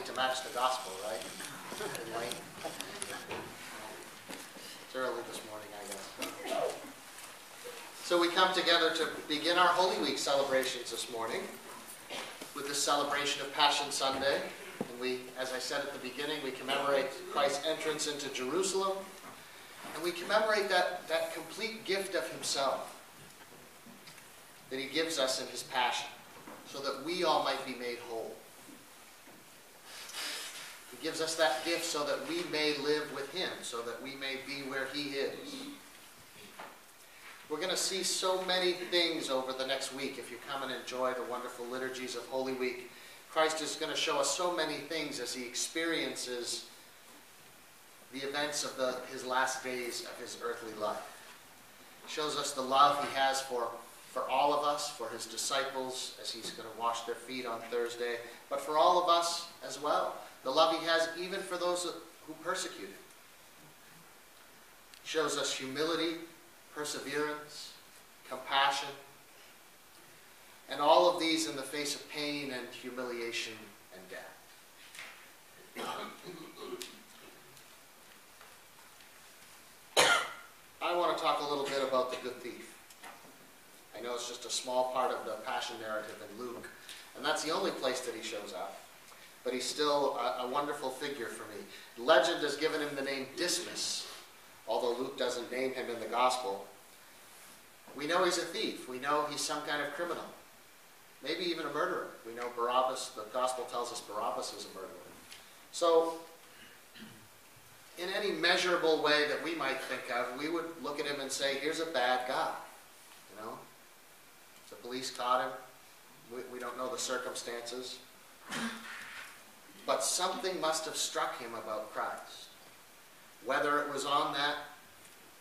to match the gospel, right? Lane. It's early this morning, I guess. So we come together to begin our Holy Week celebrations this morning with the celebration of Passion Sunday. And we, as I said at the beginning, we commemorate Christ's entrance into Jerusalem. And we commemorate that complete gift of himself that he gives us in his passion, so that we all might be made whole. He gives us that gift so that we may live with him, so that we may be where he is. We're going to see so many things over the next week. If you come and enjoy the wonderful liturgies of Holy Week, Christ is going to show us so many things as he experiences the events of his last days of his earthly life. He shows us the love he has for all of us, for his disciples, as he's going to wash their feet on Thursday, but for all of us as well. The love he has even for those who persecute him. He shows us humility, perseverance, compassion, and all of these in the face of pain and humiliation and death. I want to talk a little bit about the good thief. I know it's just a small part of the Passion narrative in Luke, and that's the only place that he shows up. But he's still a wonderful figure for me. Legend has given him the name Dismas, although Luke doesn't name him in the Gospel. We know he's a thief. We know he's some kind of criminal. Maybe even a murderer. We know Barabbas, the Gospel tells us Barabbas is a murderer. So, in any measurable way that we might think of, we would look at him and say, here's a bad guy. You know? The police caught him. We don't know the circumstances. But something must have struck him about Christ. Whether it was on that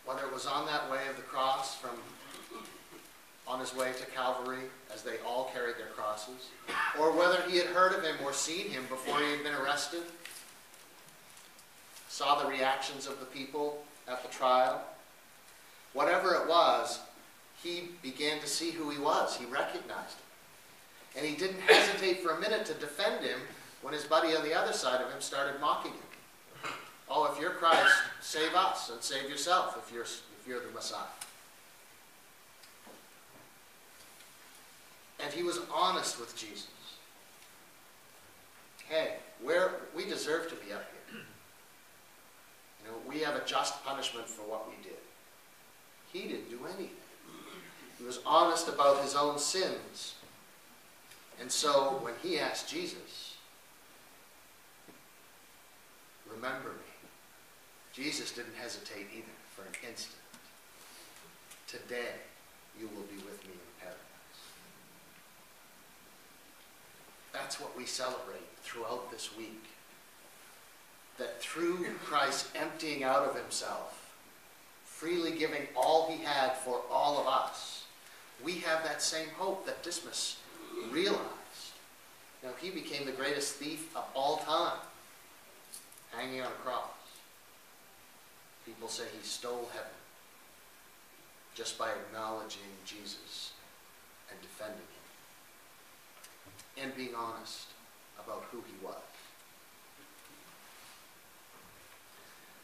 way of the cross, from on his way to Calvary, as they all carried their crosses, or whether he had heard of him or seen him before he had been arrested, saw the reactions of the people at the trial. Whatever it was, he began to see who he was. He recognized him. And he didn't hesitate for a minute to defend him when his buddy on the other side of him started mocking him. Oh, if you're Christ, save us and save yourself if you're the Messiah. And he was honest with Jesus. Hey, we deserve to be up here. You know, we have a just punishment for what we did. He didn't do anything. He was honest about his own sins. And so when he asked Jesus, remember me, Jesus didn't hesitate either for an instant. Today you will be with me in paradise. That's what we celebrate throughout this week. That through Christ emptying out of himself, freely giving all he had for all of us, we have that same hope that Dismas realized. Now, he became the greatest thief of all time, hanging on a cross. People say he stole heaven just by acknowledging Jesus and defending him and being honest about who he was.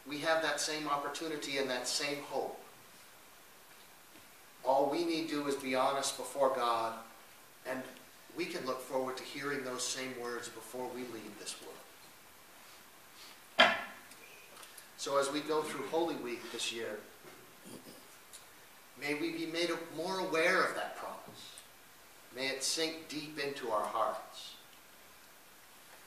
We have that same opportunity and that same hope. All we need to do is be honest before God, and we can look forward to hearing those same words before we leave this world. So as we go through Holy Week this year, may we be made more aware of that promise. May it sink deep into our hearts.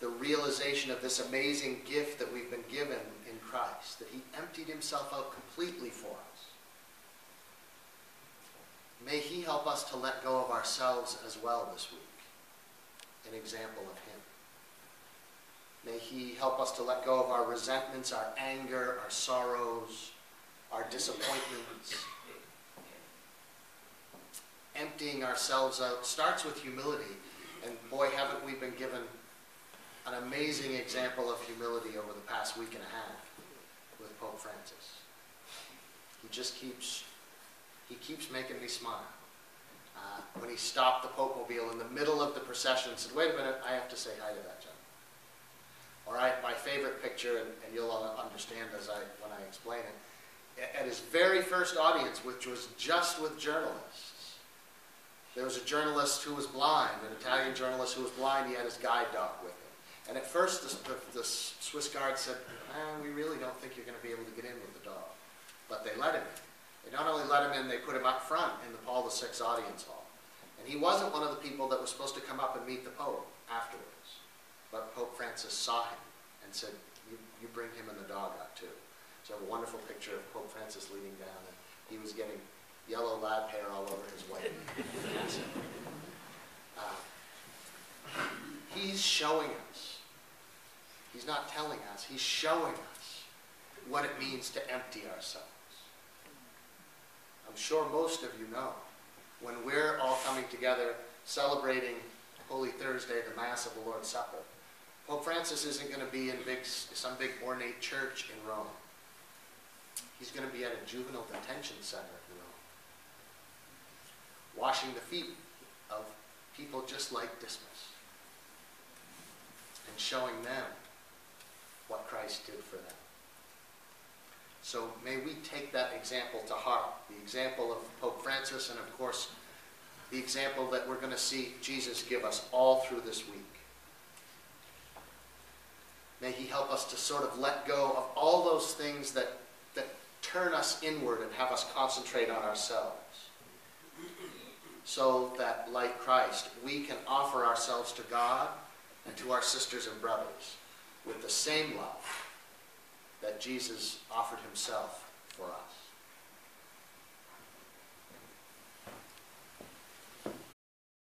The realization of this amazing gift that we've been given in Christ, that he emptied himself out completely for us. May he help us to let go of ourselves as well this week, an example of him. May he help us to let go of our resentments, our anger, our sorrows, our disappointments. Emptying ourselves out starts with humility, and boy, haven't we been given an amazing example of humility over the past week and a half with Pope Francis. He keeps making me smile. When he stopped the Pope-mobile in the middle of the procession and said, wait a minute, I have to say hi to that gentleman. My favorite picture, and you'll understand when I explain it, at his very first audience, which was just with journalists. There was a journalist who was blind, an Italian journalist who was blind. He had his guide dog with him. And at first, the Swiss guard said, we really don't think you're going to be able to get in with the dog. But they let him in. They not only let him in, they put him up front in the Paul VI audience hall. And he wasn't one of the people that was supposed to come up and meet the Pope afterwards. But Pope Francis saw him and said, you bring him and the dog out too. So I have a wonderful picture of Pope Francis leaning down, and he was getting yellow lab hair all over his white. He's showing us. He's not telling us. He's showing us what it means to empty ourselves. I'm sure most of you know, when we're all coming together celebrating Holy Thursday, the Mass of the Lord's Supper, Pope Francis isn't going to be in some big ornate church in Rome. He's going to be at a juvenile detention center in Rome, washing the feet of people just like Dismas and showing them what Christ did for them. So may we take that example to heart, the example of Pope Francis, and of course the example that we're going to see Jesus give us all through this week. May he help us to sort of let go of all those things that turn us inward and have us concentrate on ourselves, so that, like Christ, we can offer ourselves to God and to our sisters and brothers with the same love that Jesus offered himself for us.